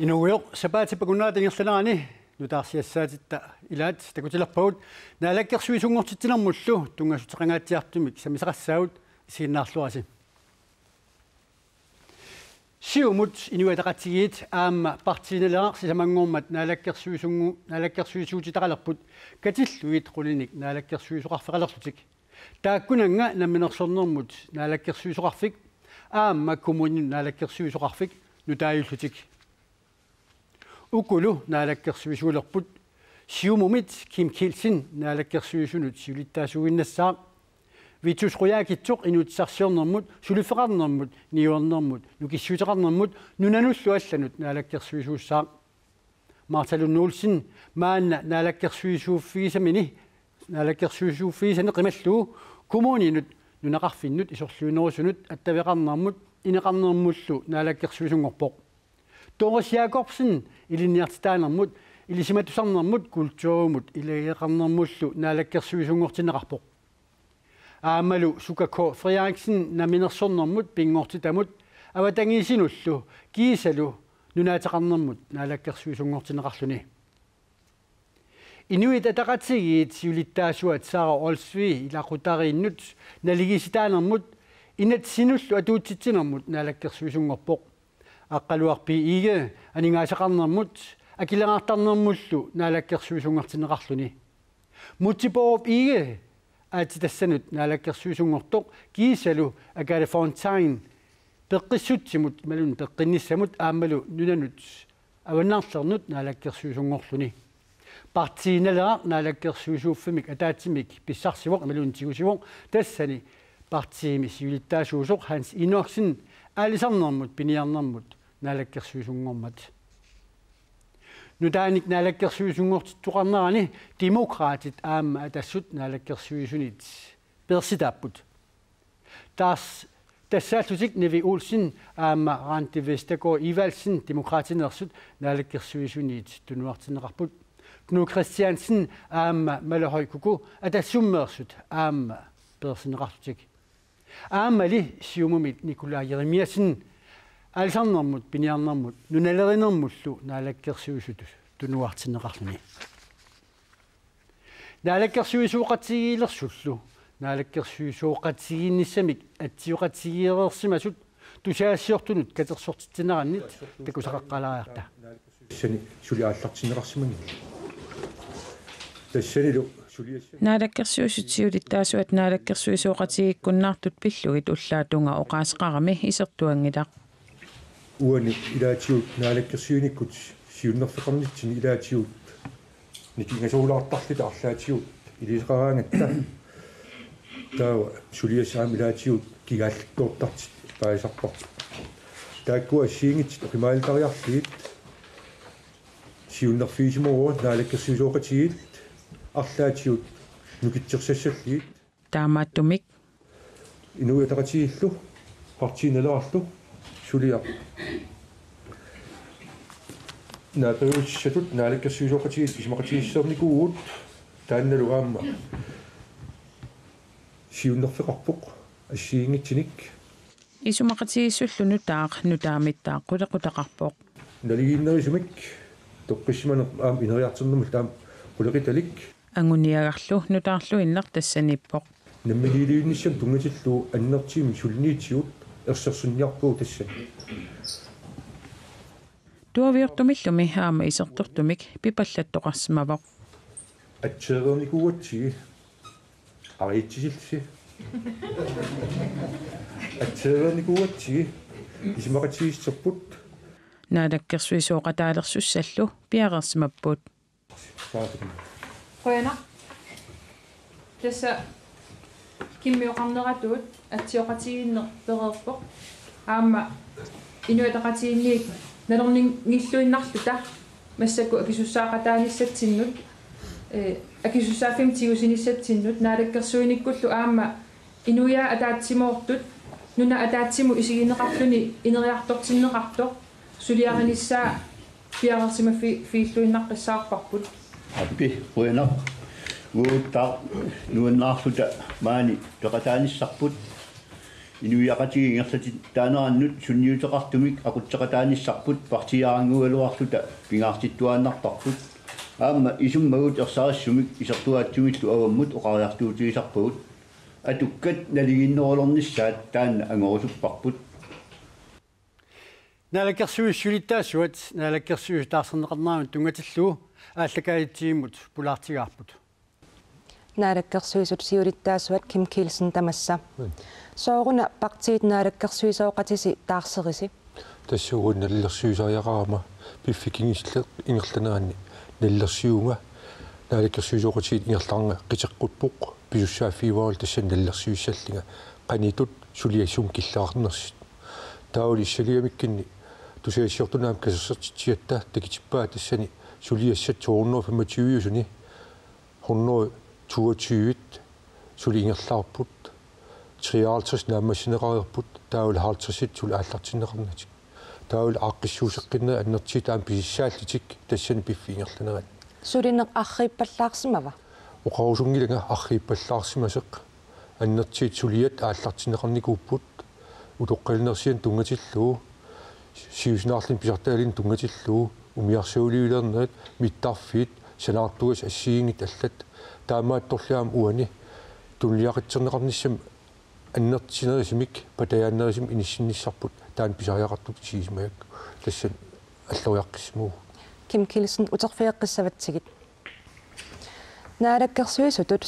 Inuuyoq sapaatippakunaa tingerlanarani nutaarsiassaatitta ilaat takutilarpagut naalakkersuisungortittinermullu tungasutеқангаатсиартумик самисақассаагут isiinnaarluasi siumut inuataqatigiit aamma partiinaleaq sisamangormat naalakkersuisuutitaqalerput katilluit qulinik naalakkersuisuqarfeqalerlutik taakkunanga namminersornermut naalakkersuisuqarfik aamma kumunin naalakkersuisuqarfik nutaayullutik ukulu naalakkersuisuulerput siumumit Kim Kielsen naalakkersuisunut siulittaasuuginnassaaq vitusquyaakitsoq inutsarsiornermut sulifeqarnermut niuernermut nukissuuteqarnermut nunanullu allanut naalakkersuisuussaaq Martalunnuulsin maanna naalakkersuisuuffiisamini naalakkersuisuuffiisani qimallu kumuuninut nunaqarfinnut isorluunerusunut attaveqarnermut ineqarnermullu naalakkersuisungorpoq toorisiaakorpsin ilinniartitaanermut ilisimatusarnermut kultuurumut ileeqarnermullu naalakkersuisungortineqarpoq aamalu sukako Frederiksen naminersornermut pingortitamut avatangiisinullu kiisalu nunaataqarnermut naalakkersuisungortineqarluni inuit ataqatigiit siulittaasuat Sara Olsvi ilaqutariinnut naligisitaanermut inatsinullu atuutsitsinermut naalakkersuisungorpoq aqqaluarpi iige aningaasaqarnermut akilangаарtarnermullu naalakkersuisungortineqarluni mutipoop iige aatissanut naalakkersuisungortoq kiisalu Californian peqqissutsimut malun peqqinnissamut aammalu nunanut avannaarlernut naalakkersuisungorluni partiinaleaq naalakkersuisuuffimik ataatsimik pissarsivoq malun tigusivoq tassani partiimi siulittaasuusoq Hans Inoksen aalisarnermut piniarnermut naalakkersuisungormat nutaanik naalakkersuisungortittuqarnerani demokraatit aamma atassut naalakkersuisunit persitaapput tassaallutik Nevi Olsen aamma Randi Vestergaard Ivalsen demokraatinersut naalakkersuisunit tunuartineqarput Knud Christiansen aamma Malahøjkuku atassummeersut aamma persineqarlutik aamali siumumit Nikolai Jeremiasen alisarnermut piniarnermut nunalerinermullu naalakkersuisut tunuartineqarluni naalakkersuisuuqatigiilersullu naalakkersuisuuqatigiinnissamik atsiuqatigiireersimasut tusaassiortunut katersortittinerannit takusaqaqqalaariarta sani suliaallartineqarsimani тассанилу наалаккерсуусутсиулиттаасуат наалаккерсуисуоқатигиккуннаартут пиллугит уллаатунга оqaасеқарами исертуангилақ уани илаатиут наалаккерсуиниккут сиуннерфеқарнитсини илаатиут никингасуулаартарлита арлаатиут илисеқараангатта таава сулиассаами илаатиут кигааллтуортарти паисарпар тааккуа сиингит оқимаалтариарлиит сиуннерфиисиморуа наалаккерсуисуоқатигит арлаатиут нукитсерсассаллиит таамааттумик инуятақатигиллу партиинелаарлу сулиа наатаруссатут наалаккерсуисуоқатигит исмақатигиссерникуугут таанналу аама сиуннерфеқарпоқ ассиингитсиник исумақатигиссуллу нутаақ нутаамиттаақ қулеқутақарпоқ налигииннерисумик тоққиссиманер аам инериартернумул таам қулеқиталик ангуниагарлу нутаарлу иннер тассаниппоқ наммигилиунниссам тунгатиллу аннертиими сулниитсиут ерсерсунниарпуу тассан туавиортумиллуми аама исертортумик пипаллаттоқарсимавоқ атсеерникууатсиги ариитсисилси атсеерникууатсиги исмақатигиссерпут наалаккерсуисуоқатаалерсуссаллу пиарерсимаппут Højner. Dessa kimmiuqarneratut atsiuqatiginner pererpoq aamma inuitaqatiginniik nalerninngilluinnarluta массаку акисуссаақатааниссатсиннут акисуссааффимтигусиниссатсиннут наалаккерсуиниккуллу аама инуя атаатсимоортут нуна атаатсиму исигинеқарлуни инериартортиннеқарто сулиариниссаа пиарерсима фииллуиннаққиссаарпарпут аппи уена Uutta nuannaarluta maani peqataanissarput inuiaqatigiingerlati taanaannut sunniuteqartumik aqutseqataanissarput partiarangualuarluta pingaartittuaannartarput aamma isummagut ersarassumik isertuaatsumillu avammut oqariartuutigisarpugut atukkat naliginnerulornissaat taanna angorusupparput naalakkersuissulittaasuat naalakkersuistaarsernеқарнаамут тунгаtillu ааллакаитсииммут пулаартигаарпут naalakkersuisut siulittaasuat Kim Kielsen tamassa sooruna partiit naalakkersuisooqatisi taarserisi тассуугун наллерсуисариақарама пиффикингилле ингерланеранни наллерсиунга нaalakkersuisooqатигит ингерлаарнга қитеққутпоқ писуссааффиваал тассан наллерсуиссаллинга қанитут сулиассун киллаарнерсит таули ссалиамиккинни тусаиссиортунаам касерсертитсиатта такитиппаа тассани сулиассат 225 122 сулиингерлаарпут 53 наамассинеқариерпут таул 50 сул ааллартинеқарнатик таул ааққиссуусеққиннаа аннертси таам писиссааллитик тассани пиффиингерланерат сулинеқ аррииппаллаарсимава оқарусунгилага аррииппаллаарсимасеқ аннертси сулиат ааллартинеқарникууппут утоққалнерсиан тунгатиллуу сиуснаарлин писартаалин тунгатиллуу умиарсуулиулернерит миттарфит санаартугас ассиингит аллат таамаатторлиаам уани туллиақитсернеқарниссам аннертинерисимик патаяаннерисим иниссинниссарпут таан писариақартут сиисмаак тассан аллуяққисмуу Kim Kielsen утерфиэққиссаватсигит naalakkersuisutut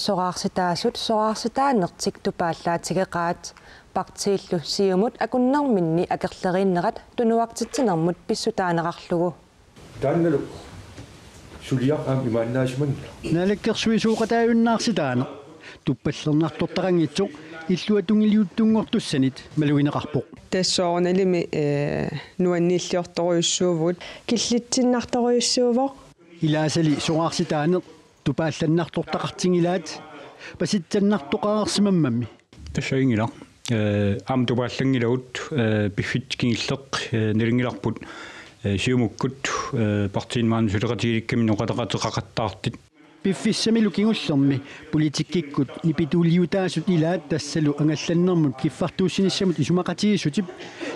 soraarsitannertik tupaallaatigеqaat partiillu siumut akunnerminni akerleriinnerat tunuartitsinermut pissutaanaqarlugu таанналу сулиақ аам имааннаасиман naalakkersuisuuqataayunnaarsitaan туппаллернартортарангитсоқ иллуатунгилиуттунгортуссанит малуинеқарпоқ тассоорналими нуаннииллиорторуйуссуувгут киллитсиннарторуйуссуувоқ илаасали соораарситаане тупаалланнартортақартингилаат паситсаннартоқарерсимаммами тассаингила аам тупааллангилавут пиффиткингиллеқ налингиларпут сиумуккут партиинмаан сулеқатигиликками ноқатеқатеқақаттаартит пиффиссамилу кингуллерми политиккиккут нипитуулиутаасут илаат тассалу ангалланнэрмут киффартууссиниссамут исумақатигиссутип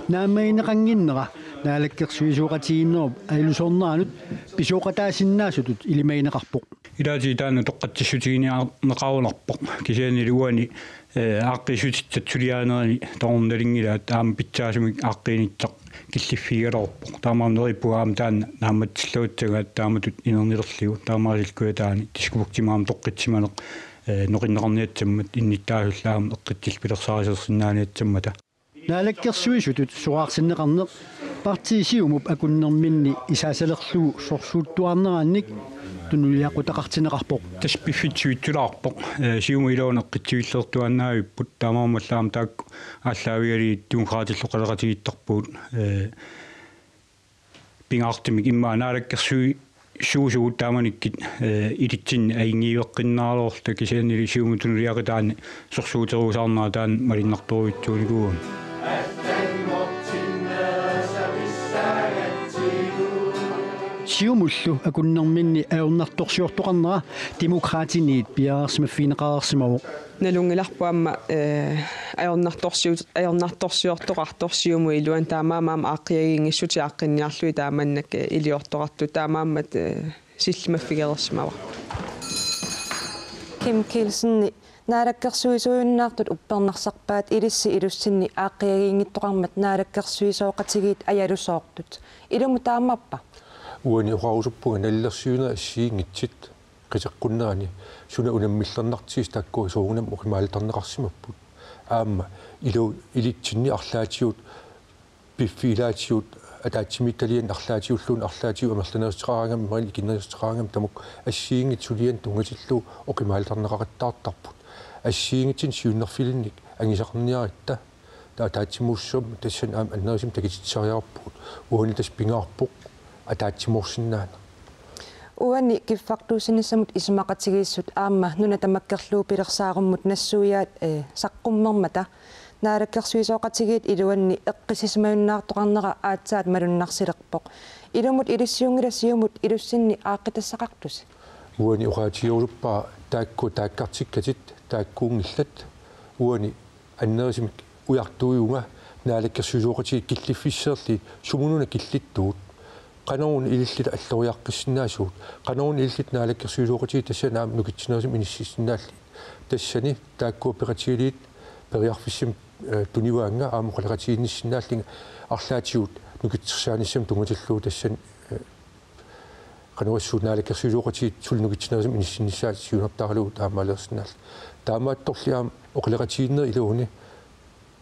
наамаинеқангиннера наалаккерсуисуоқатигиннеруп айлусорнаанут писуоқатаасиннаасутут илимаинеқарпоқ илаати таана тоққатсиссутигини неқаруларпоқ кисиани луани ааққисутитсат сулиаанерани торнналингилаат аама питсаасумик ааққиниттақ киллиффигалорпоқ таамаанериппугаам таана нааматсиллуутсагаат тааматут инернилерлигу таамаасилкуя таани тискупуктимаам тоққитсиманеқ ноқиннеқарниатсаммат инниттаасуллаам эққитсил пилерсаасерсинааниатсаммата наалаккерсуисутут суаарсиннеқарнеқ партиисиумуп акуннерминни исаасалерлугу сорсууттуарнераанник тунулиақутақартинеқарпоқ таспиффитсуитсулаарпоқ сиума илоонеққитсуиллертуаннаавиппут таамаамаллаам таакку ааллаавиали демократиллоқалеқатигиттарпуут пингаартимик иммаа наалаккерсуи суусугут тааманиккит илитсинни аингиивеққиннаалоорла кисианили сиума тунулиақитаани сорсуутеруусаарнаа таан малиннарторуитсууникууа сиумуллу акуннерминни аернарторсиортоқарнера демократиниит пиаарсимаффинеқарерсимавоқ налунгиларпуамма аернарторсиортоқарторсиуму илуан таамаамаам ааққиагингиссути ааққинниарлуи тааманнак илиортоқарту таамааммат силлимаффигерерсимава Kim Kielsen naalakkersuisuunnaartut uppernarsarpaat ilissi ilussinni aaqqiagiinngittoqarmat naalakkersuisooqatigit ajalusoortut ilumu taamappa уани уqarusuppuga наллерсиуна ассиингитсит qiteqqunnerani suna unamмиллернартигис таккуи суугунам уқимаалтернеқарсимаппут аама илу илитсинни арлаатиут пиффилаатиут атаатсимитталиан арлаатиуллуун арлаатиу амерланерсеқараангам марин киннерсеқараангам тамук ассиингит сулиан тунгатиллу уқимаалтернеқараттаартарпут ассиингитсин сиуннерфилинник ангисақарниаритта таатаатсимууссуам тассан аам аннерисим такититсариарпут уани тас пингаарпоқ атаатсимуурсинаана уани киффартуусинissамут исумақатигииссут аама нуна тамаккерлуу пилерсааруммут нассуиаат саққуммермата наалаккерсуисооқатигиит илуанни эққисисмаюннаартоқарнера аатсаат малуннарсилерпоқ илумут илиссиунгила сиумут илуссинни ааққитассақартус уани уqaatiоруппаа таакку тааккартиккатит тааккуунгиллат уани аннерисимик уяртуиунга наалаккерсуисуоқати киллиффиссерли сумунуна киллиттуут qanarun ilillit аллориаққиссинаасуут qanarun ilillit наалаккерсуисуоқати тассанаам нукитсинерисим иниссиссиннаалли тассани тааккуоперативилиит периарфиссим туниваанга аамоқалеқатиинниссиннааллинга арлаатиут нукитсерсааниссам тунгатиллуу тассан qanarussuut naалаккерсуисуоқати сулнукитсинерисим иниссиннссаат сиунертааралуу таамаалерсинаал таамаатторлиаам оқалеқатииннер илууни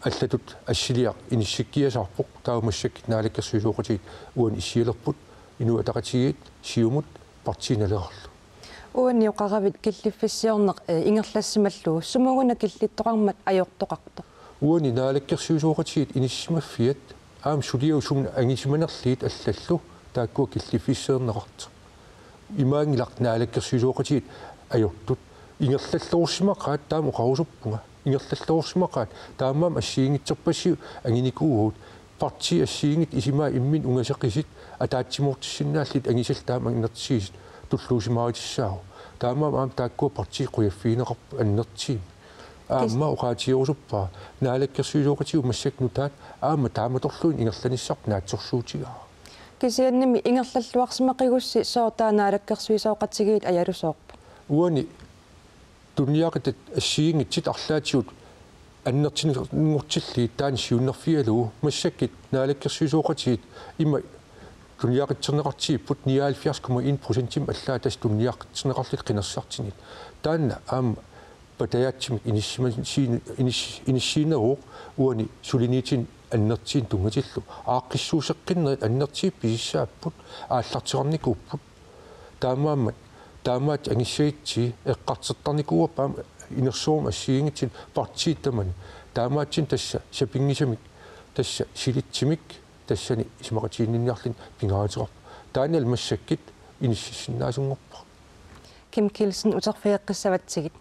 аллатут ассилиақ иниссиккиасаарпоқ таумассак наалаккерсуисуоқатиит уан иссиалерпут инуатақатигиит сиумут партииналерарлу уанни оқаравит киллиффиссиорнеқ ингерлассималлуу сумугуна киллиттоқармат аёртоқарто уани наалаккерсуисуоқатиит иниссимаффиат аам сулиу сумна ангисиманерлиит аллаллу тааккуа киллиффиссеернеқарта имаангилақ наалаккерсуисуоқатиит аёртут ингерлаллуурсимақаат таама оқарусуппунга ингерлаллуурсимақаат таамаам ассиингитсерпассиу ангиникуугуут парти ассиингит исимаа иммин унгасеқисит атаатсимууртиссиннааллит ангисал таама иннертсиисит туллуусимаавитиссаагу таамаам аам тааккуа парти қуяффиинеқарпу аннертиим аама оқаатиорусуппаа наалаккерсуисуоқатиу массакнутаат аама тааматорлуин ингерланиссақ наатсорсуутигаа кисианними ингерлаллуарсимақигусси соортаа наалаккерсуисооқатигиит аялусоорпу уани тунниақатат ассиингитсит арлаатиут аннертиннгортилли таани сиуннерфиалуу массаккит наалаккерсуисуоқатиит има тунниақатсернеқартииппут 79,1% аллаа тас тунниақатсернеқарлит қинерсартинит таанна аама патаяатсимик иниссиинерууқ уани сулиниитин аннертиин тунгатиллу ааққиссуусеққиннерит аннертиип писиссааппут ааллартиқарникууппут таамааммат таамаат ангиссаитси эққартертарникууа паама инерсуум ассиингитсин партииттамани таамаатсин тасса сапингисамик тасса силитсимик тассани исмақатииннинниарлин пингаатероп таанал массаккит иниссиссиннаасунгорпа Kim Kielsen утерфиэққиссаватсигит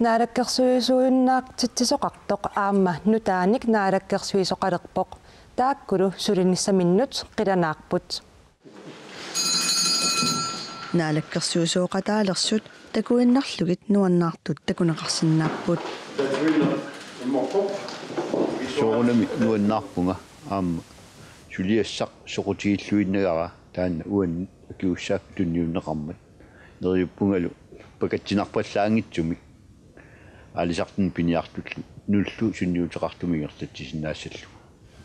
наалаккерсуисуиннаартитсисоқартоқ аама нутааник наалаккерсуисоқалерпоқ тааккулу сулиниссаминнут қиланаарпут наалаккерсуисооқатаалерсут такуиннарлугит нуаннаартут такунеқарсинааппут соонами нуаннаарпунга аама сулиассақ соқутииллуиннагара таанна уан акиуссаап тунниуннеқармат нериуппунгалу пакатсинарпаллаангитсумик алисартин пиниартут нуллу сунниутеқартумингерлатсисинаассаллу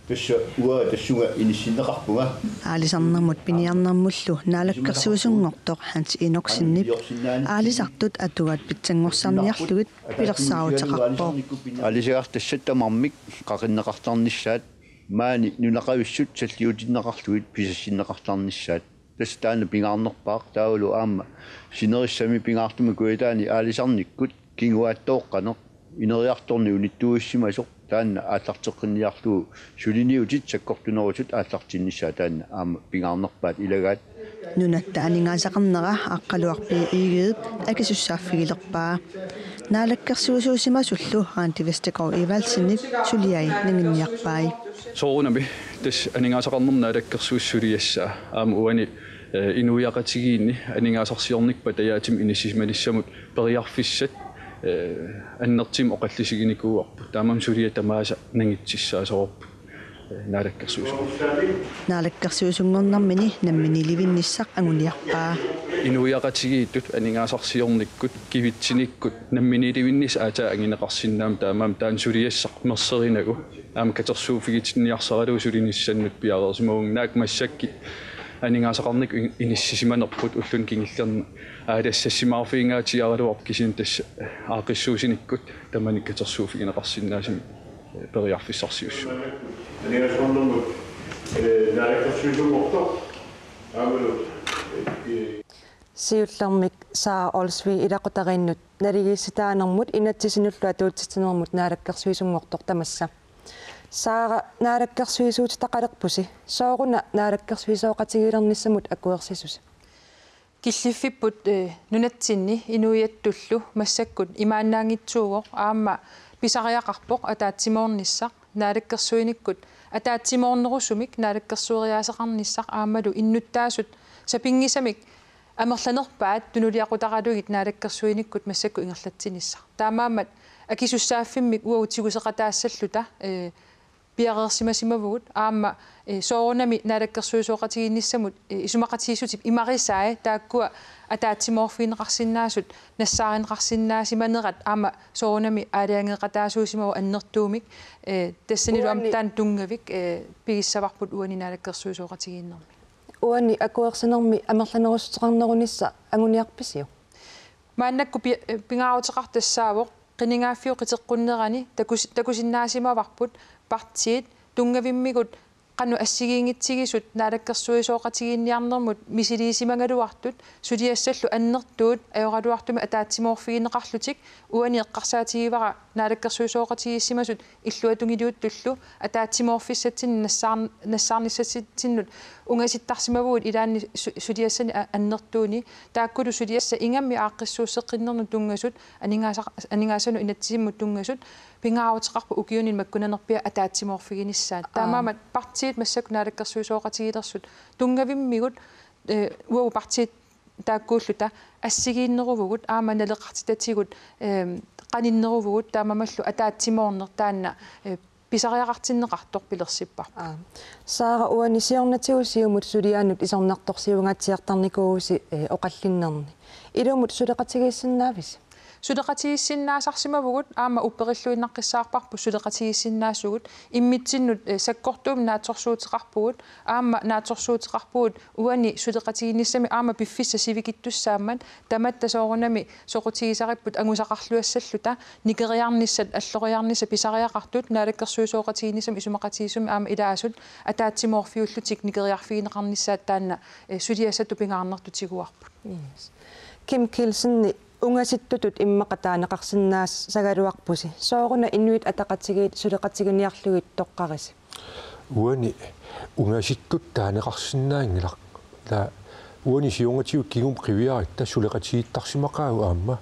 тасса уа тассуга иниссиннеқарпунга аалисарнэрмут пиниарнэрмуллу наалаккерсуусунгортоқ ханси иноксиннип аалисартут атугат питсангорсарниарлугит пилерсаавутеқарпоо алисагар тассаттамармик қақиннеқартарниссаат маани нунақависсут саллиутиннеқарлугит писассиннеқартарниссаат тасса таана пингаарнерпаақ таулу аама синериссами пингаартуми куитаани аалисарниккут кингуааттооққанеқ инериарторни униттуиссимасоқ таана ааллартеққинниарлуу сулиниутит саккортунерусут ааллартиннissaа таана аама пингаарнерпаат илагаат нунатта анингаасақарнера аққалуарпи игееп акисуссааффигилерпаа наалаккерсуусуусимасуллу аантивестеқау ивалсинник сулиай нангинниарпаи соорунами тас анингаасақарнерна алаккерсуussулиассаа аама уани инуяқатигиинни анингаасарсиорникпа таяатим иниссисмалиссамут периарфиссат аннертим оқаллисигиникууарпу таамам сулия тамааса нангитсиссаасоорпу наалаккерсуусунгорнармини наммини ливинниссақ агуниарпаа инуяқатигииттут анингаасарсиорниккут кивитсиниккут наммини ливиннис аатаа ангинеқарсиннаам таамаам таан сулиассақ мерсеринагу аама катерсууфигитсинниарсаралуу сулиниссаннут пиареерсимауг наак массакки анингаасақарник иниссисиманерпут уллун кингиллерна аалассассимаарфиингаатиаралуарп кисин тасса аақиссуусиниккут таманик катерсууфигинеқарсиннаасими периарфиссарсиуссу анингаасақарнермут наалаккерсуусунгортоқ аамалу сиуллэрмик саа олсви илақутариннут налигисситаанермут инатсисинуллу атуутситинермут наалаккерсуисунгортоқ тамасса саара наалаккерсуисуут тақалерпуси сооруна наалаккерсуисооқатигилерниссамут акуерсисус киллиффиппут нунатсинни инуиаттуллу массаккут имааннаангитсуугоқ аама писариақарпоқ атаатсимоорниссақ наалаккерсуиниккут атаатсимоорнерусумик наалаккерсуериаасеқарниссақ аамалу иннуттаасут сапингисамик амерланерпаат тунулиақутараалугит наалаккерсуиниккут массакку ингерлатсинисса таамаамат акисуссааффиммик уаутигусеқатаассаллута пиареерсимасимавгут аама соорунами наалаккерсуисооқатигинниссамут исумақатииссутип имарисаа тааккуа атаатсимоорфинеқарсинаасут нассааринеқарсинаасиманерат аама соорунами аалиангеқатаасуусимава аннертуумик тассанилу амтаан тунгавик пигиссаварпут уани наалаккерсуисооқатигииннерми уани акуерсинерми амерланерустеқарнерунисса агуниарписиу мааннакку пингааутеқартассаавоқ qiningaafiu qiteqqunnerani takusinnaasimavarput partiit tungavimmigut qanu assigiingitsigisut naalakkersuisooqatigiinniarnermut misiliisimangaluartut suliassallu annertuut ajoraluartumi ataatsimoorfigineqarlutik uani eqqarsaatiivara naalakkersuisooqatigiissimasut illuatungiliuttullu ataatsimoorfissatsin nassaarnissatinnut ungasittarsimavuut ilaanni suliassani annertuuni taakkulu suliassa ingammi aaqqissuusseqqinnernu tungasut aningaasanu inatsimmut tungasut pingaautеқарпу укиунин маккунаанерпиа атаатсимоорфигинissaat таамаамат партиит массаку наалаккерсуисооқатигилерсут тунгавиммигут уау партиит тааккууллута ассигииннерувгут аама налеқартитатигут qanиннерувгут таамамаллу атаатсимоорнер таанна писариақартиннеқартор пилерсиппар саара уани сиорнатигусиумут сулиаанут исорнартарсиунгатсиартарникууси оқаллиннерни илумут сулеқатигиссиннаавис сулеқатигиссиннаасарсимавгут аама уппериллуиннаққиссаарпарпу сулеқатигиссиннаасугут иммитсиннут саккортуум наатсорсуутеқарпугут аама наатсорсуутеқарпугут уани сулеқатигинниссами аама пиффисса сивикиттуссааммат таматта соорунами соқутигисариппут ангусақарлуассаллута никериарниссат аллориарнисса писариақартут наалаккерсуисооқатигиннissami исумақатигиссуми аама илаасут атаатсимоорфиуллутик никериарфигинеқарниссаат таанна сулиассату пингаарнертутигуарпут Kim Kielsen унгаситтутут иммақатаанеқарсиннаас сагалуарпуси сооруна иннуит атақатигиит сулеқатигиниарлугит тоққариси уани унгаситтут таанеқарсиннаангилақ ла уани сиунгатиу кигум қивиаритта сулеқатигиттарсимақаагу аама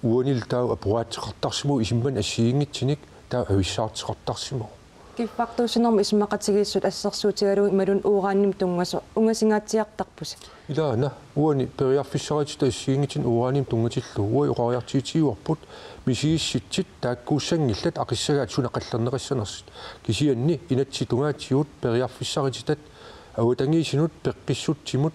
уанил тау апуаатеқартарсиму исимман ассиингитсиник таа ависсаартеқартарсиму киффартуусинерми исмақатигииссут ассерсуутигалуи ималун уураанним тунгасо унгасингаатиартарпуси илаана уани периарфиссаритта ассиингитин уураанним тунгатиллу уи оқариартиитигуарпут мисиисситсит тааккууссангиллат ақиссагаат сунақаллернеқассанерсит кисианни инатситунгаатсиут периарфиссарититат ауатангиисинут пеққиссутсимут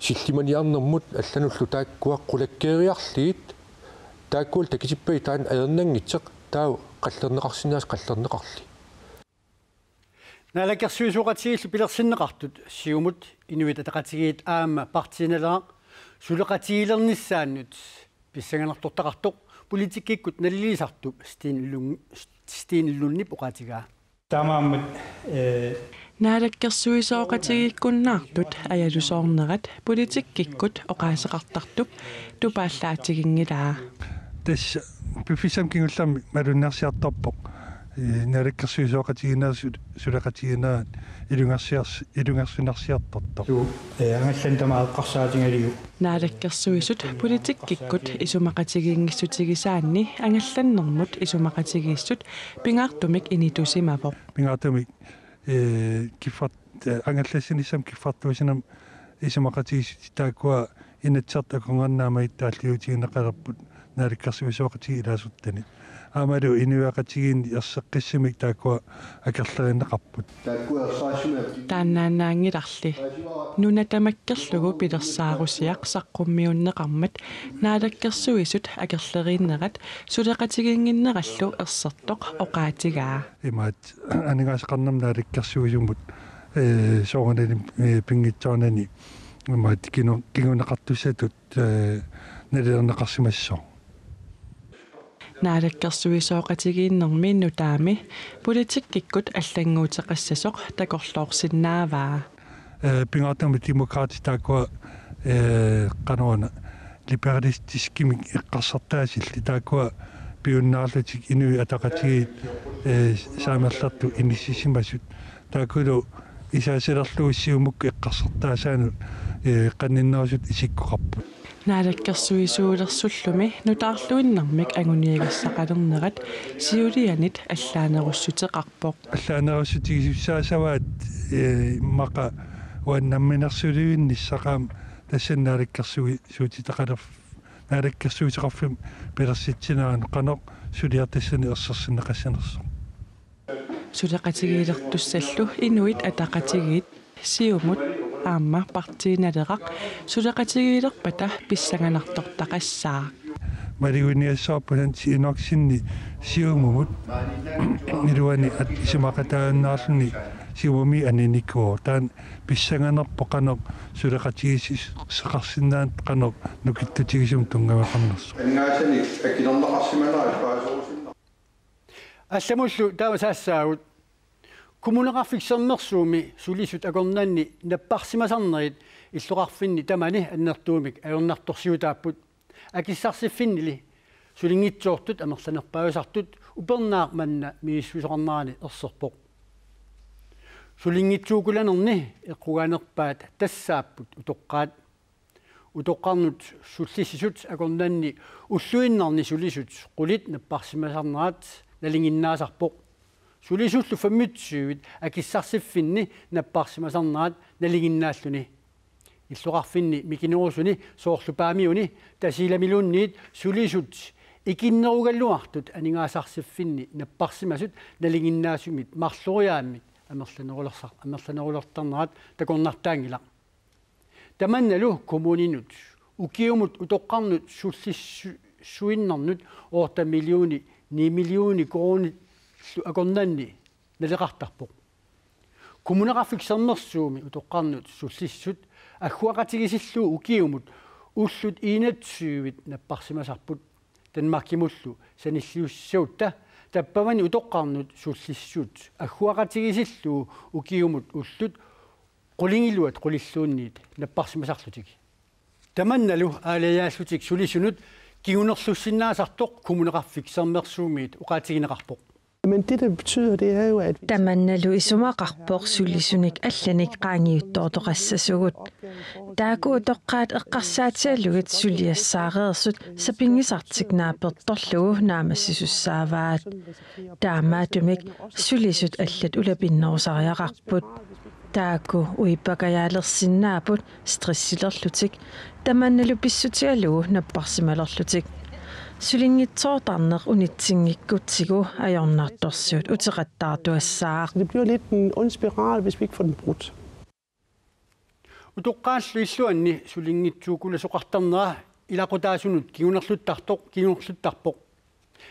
силлиманиарнэрмут аллануллу тааккуаққулаккеериарлиит тааккуул такисиппай таан аернангитсеқ тау қаллернеқарсинаас қаллернеқарли наалаккерсуисооқатигиллу пилерсиннеқартут сиумут инуит атақатигиит аама партииналаа сулеқатигилерниссааннут писсаганартортақартоқ политиккиккут налилисартуп стиинлуннип оқатигаа таамааммат наалаккерсуисооқатигиккуннаартут аялусоорнерат политиккиккут оқаасеқартартуп тупааллаатигингилаа тас пифисам кингуллами малуннерсиарторпоқ наалаккерсуисооқатигинаасут сулеқатигинаат илунгерсинарсиарторто ангаллан тамааққарсаатингалиу наалаккерсуисут политиккиккут исумақатигингиссутигисаанни ангалланнэрмут исумақатигииссут пингаартумик инитусимавоқ пингаартумик киффат ангаллассинissam киффартуусинам исумақатигиссути тааккуа инатсарт акунгарнаамаит тааллиутигинеқалерпут наалаккерсуисооқатиги илаасуттани аамалу инуақатигин ерсеққиссимик тааккуа акерлериннеқарпут тааннааннаангиларли нунатамаккерлугу пилерсаарусиақ саққуммиуннеқармат наалаккерсуисут акерлериннерат сулеқатигингиннераллу ерсертоқ оқаатигаа имаат анигаасеқарнам наалаккерсуисумут соорнани пингитсоонани имаат кингунеқартуссатут налернеқарсимассоо наалаккерсуисооқатигииннэрми нутаами политиккиккут аллангуутеқассасоқ такорлоорсиннааваа пингаатами демократи таакуа канаона либералистискимик эққарсартаасилли таакуа пиуннаарлутик инуи атақатигиит саамерларту иниссисимасут таакулу исаасилерлуиссиумук эққарсартаасаану қанниннерусут исиккоқарпут наалаккерсуисуулерсуллуми нутаарлуиннэрмик агуниагассақалернерат сиулианит аллаанеруссутеқарпоқ аллаанеруссутигисуссаасаваат мақа уаннамминерсулуинниссақаам тассаннааликкерсуи суутитақалерф нааликкерсуутеқарфим пилерситсинаан қанеқ сулиартассани ерсерсиннеқассанерсо сулеқатигиилертуссаллу инуит атақатигиит сиумут аама партииналерақ сулеқатигиилерпата писсаганартортақассаа малигуниассаарпулан сиинорсинни сиумумут нилуани ат исимақатаанаарлни сиумми аниникоо таан писсаганерпо қанеқ сулеқатигисис сеқарсинаат қанеқ нукиттутигисум тунгамақарнерсо ангаасани акилернеқарсиманаа алламуллу таавасаассаагут кумунеқарфиксернерсууми сулисут акорнанни наппарсимасарнерит иллоқарфинни тамани аннертуумик аернарторсиутааппут акиссарсиффиннили сулингитсоортут амерсанерпаусартут упернаақ манна мииссусоқарнаани ерсерпоқ сулингитсуукуланерни эққугаанерпаат тассааппут утоққарнут суллиссисут акорнанни уллуиннарни сулисут қулит наппарсимасарнерат налингиннаасарпоқ сулисуллу фаммитсуит акиссарсиффинни наппарсимасарнерат налингиннааллуни иллоқарфинни микинерусуни соорлупаамиуни тасиламилунниит сулисут икиннеругаллуартут анингаасарсиффинни наппарсимасут налингиннаасумит марлуриааммит амерланерулертарнерат такорнартаангила таманналу коммунинут укиумут утоққарнут суллиссуиннарнут орта миллиони 9 миллиони крони акорнанни налеқартарпоқ коммунеқарфиксернерсууми утоққарнут суллиссут аггуақатигисиллуу укиумут уллут иинатсуивит наппарсимасарпут танмаркимуллу саниллиуссаутта таппавани утоққарнут суллиссуут аггуақатигисиллуу укиумут уллут qulingilluat qulilluunniit napparsimasarlutiki tamannalu aalayaallutик sulissunut kigunerlussinnaasartoq kumuneqarfiksermersuumiit uqaatigineqarpoq. Men det betyder, det er jo, at tamannalu isumaqarpoq sulissunik allanik qaangiuttoortoqassasugut taakuutoqqaat eqqarsaatiallugit suliassaareersut sapingisartiknaapertorlugu naamassisussaavaat taamaatumik sulisut allat ulapinnerusariaqarput taaku uipakajaalersinnaaput stressilerlutik tamannalu pissutialugu napparsimalerlutik Sulingitsoortarneq unitsingikkutigu ajornaartorsiut uteqattaartuassaaq. Det bliver lidt en ond spiral, hvis vi ikke får den brudt. Utoqqaalluilluanni sulingitsuukulasoqartarnera ilaqutaasunut kigunerluttarpoq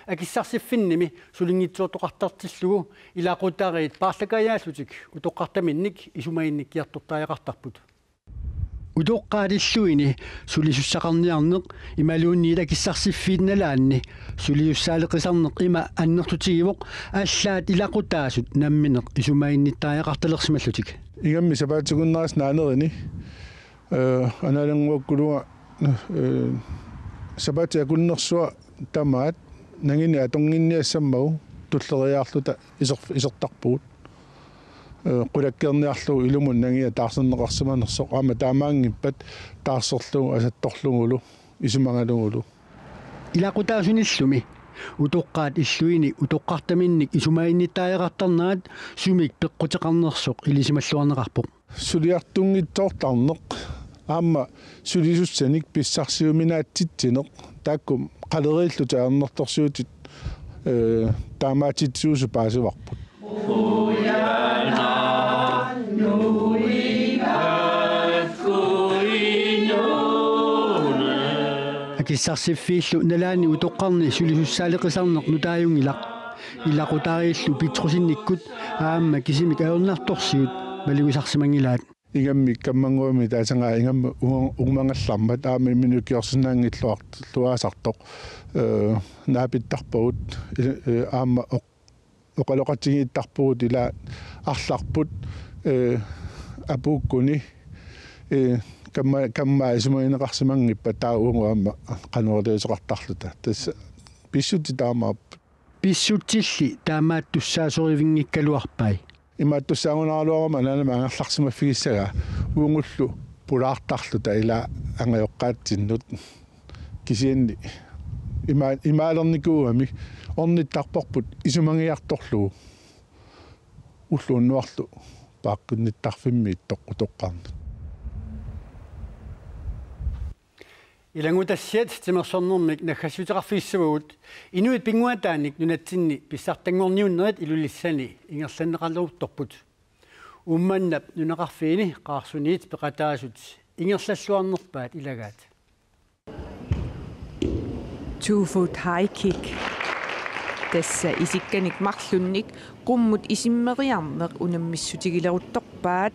akissarsifinnimi sulingitsoortoqartartillugu ilaqutariit paarlakajaallutik utoqqartaminnik isumainnikkiartortaajaqartarput. Utoqqaalilluini sulisussaqarniarneq imaluunniila kissarsifiinnalaanni suliussaaleqisarneq ima annertutigivoq ааllaat ilaqutaasut nammineq isumainnittajaqartalersimallutik igammi sapaatsugunneras naanerini analanguakkuluga sapaatiakunnersua tamaat nangini atonginniassammagu tulleriaarluta isertarpuut qulakkerniarlugu ilumun nangia taarserneqarsimanersoq aama taamaangippat taarserlugu asattorlugulu isumangalugulu ilaqutaasunillumi utoqqaat illuini utoqqartaminnik isumainnittajaqartarnaat sumik peqqutеқарнерсоq ilisimalluarneqarpoq suliartungitsoortarneq aama sulisussanik pissarsiuminaatitsineq taakkum qaleriillutaarnertorsuutit taamaatitsuusu paasivarput akissarsifiillu nalaani utoqqarni sulisussaaleqisarneq nutaajungilaq ilaqutaariillu pitrusinnikkut aamma kisimik ayornartorsiut maliguisarsimangilaat igammi kammanguami taasangaa ingamma umangallarmat aama iminukiorsunnaangilluarluaasartoq naapittarpagut aama oqaloqatigiittarpugut ila arlarput apuukkuni kamma isumagineqarsimangippa taauunguamma qanuerliusoqartarluta tassa pissutti taamaap pissuttilli taamaattussaasorivinngikkaluarpai imaattussaagunaaluarama nanama angarlarsimaffigissaga uungullu pulaartarluta ila angajoqqaatsinnut kisianni imaalernikuuami ornittarporput isumangiartorlugu ulluunnuarlu paakkunnitarfimmi toqqarnut Ilangutassiat timersornermik nakhassuteqarfiissugut inuit pinguataanik nunatsinni pissartangorniunnerit ilulissani ingerlanneqalleruttorput ummannap nunaqarfiini qaarsuniit peqataasut ingerlalluarnerpaat ilagaat 2-foot high kick tässä isikkanik marlunnik qummut isimmeriarneq unammissutigilleruttorpaat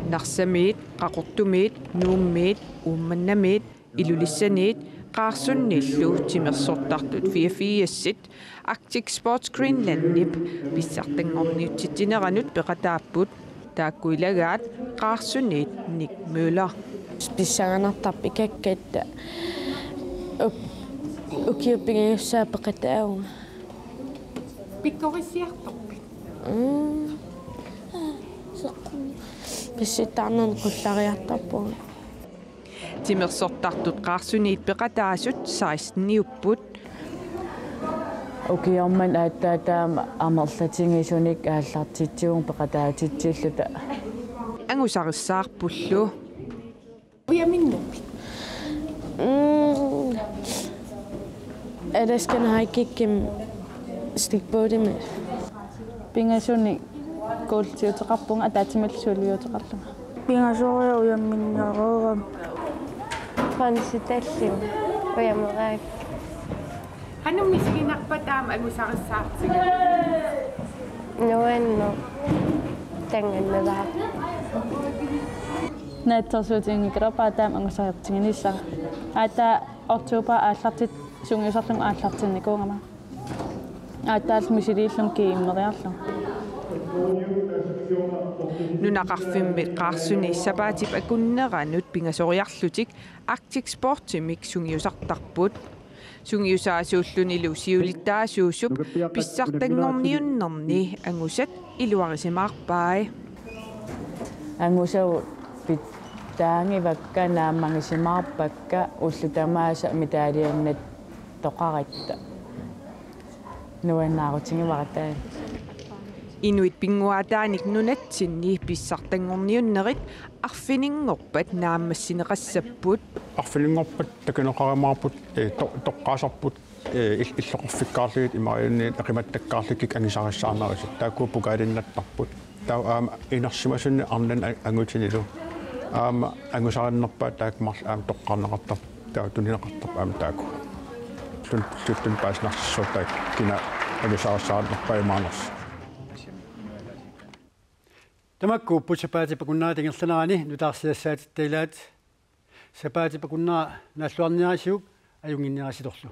Narsamiit, qaqortumiit, nuummiit, uummannamiit, ilulissaniit, qaarsunnillu timersortartut 44-ssit Arctic Sports Greenlandnip pissartangorniutsittineranut peqataapput taakkuilagaat qaarsunniit Nick Møller pissanganartarpi kakkatta ukiuppingiussaa peqataaunga pikkorissiartorpit Pissittarnan qullariartarpun timersortartut qaarsunniit peqataasut 16-niupput ukiorman aattaataama amerlatingisunik aallartitsiugun peqataatitsilluta angusarissаарpullu uyaminnupi Ereskan haikikkim stikbodimme pingasuni kooltiuteqarpunga ataatimalluuliuteqarlunga pingasoria uyamminnereeram qansitallu uyameraak hanummisginarpataama angusarissаарtiga nuanno tangannadaa naattersuutiingikerapaataam angusariartinganissa ata oktober aallartit sungiusarlung aallartinnikuungama ataal misiliillum kiimmeriarlu nunaqarfimmi qaarsuni sapaatip akunneranut pingasoriarlutik Arctic Sportimik sungiusartarput sungiusaasuullunilu siulittaasuussup pissartangorniunnerni angusat iluarisimaarpai angusau pittaangivakka naamangisimaarpakka ullutamaasa mitaaliannat toqaritta nuannaarutingivartaa Inuit pinguataanik nunatsinni pissartangorniunnerit arfiningorpat naammassineqassapput arfiningorpat takineqarimaarput toqqaasarput иллоқорфиккаарлигит имариунниит ақиматтаккаарликик ангисарissаарнерисут таакку пукаалиннаттарпут таа аама инерсимасунни арнан ангутинилу аама ангусариннерпаа таакмарл аама тоққарнеқартар таа тунинеқартар аама таакку туттун пааснарсуутаак кина ангусарissаарнерпаа имаанерс Tamakku putsapati pakunnaatigerlanarani nutaarsiassaatit sapati pakunnaa nalluarniarisiuk ajunginniarasitorlu